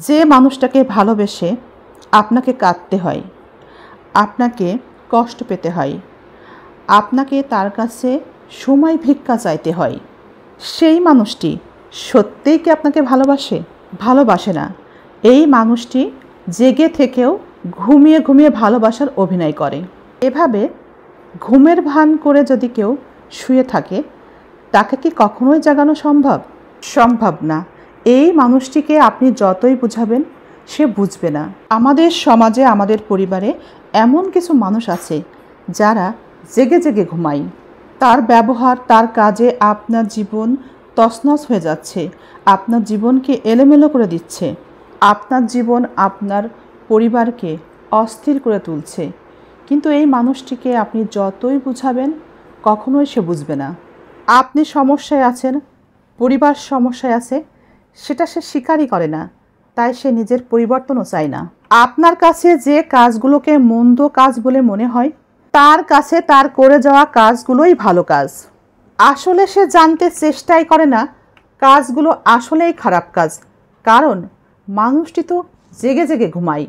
যে মানুষটাকে ভালোবেসে আপনাকে কাঁদতে হয়, আপনাকে কষ্ট পেতে হয়, আপনাকে তার কাছে সময় ভিক্ষা চাইতে হয়, সেই মানুষটি সত্যিই কি আপনাকে ভালোবাসে? ভালোবাসে না। এই মানুষটি জেগে থেকেও ঘুমিয়ে ঘুমিয়ে ভালোবাসার অভিনয় করে। এভাবে ঘুমের ভান করে যদি কেউ শুয়ে থাকে, তাকে কি কখনোই জাগানো সম্ভব? সম্ভব না। এই মানুষটিকে আপনি যতই বুঝাবেন, সে বুঝবে না। আমাদের সমাজে, আমাদের পরিবারে এমন কিছু মানুষ আছে যারা জেগে জেগে ঘুমায়। তার ব্যবহার, তার কাজে আপনার জীবন তছনছ হয়ে যাচ্ছে, আপনার জীবনকে এলোমেলো করে দিচ্ছে, আপনার জীবন, আপনার পরিবারকে অস্থির করে তুলছে। কিন্তু এই মানুষটিকে আপনি যতই বুঝাবেন, কখনোই সে বুঝবে না। আপনি সমস্যায় আছেন, পরিবার সমস্যায় আছে, সেটা সে স্বীকারই করে না। তাই সে নিজের পরিবর্তনও চায় না। আপনার কাছে যে কাজগুলোকে মন্দ কাজ বলে মনে হয়, তার কাছে তার করে যাওয়া কাজগুলোই ভালো কাজ। আসলে সে জানতে চেষ্টাই করে না কাজগুলো আসলেই খারাপ কাজ, কারণ মানুষটি তো জেগে জেগে ঘুমায়।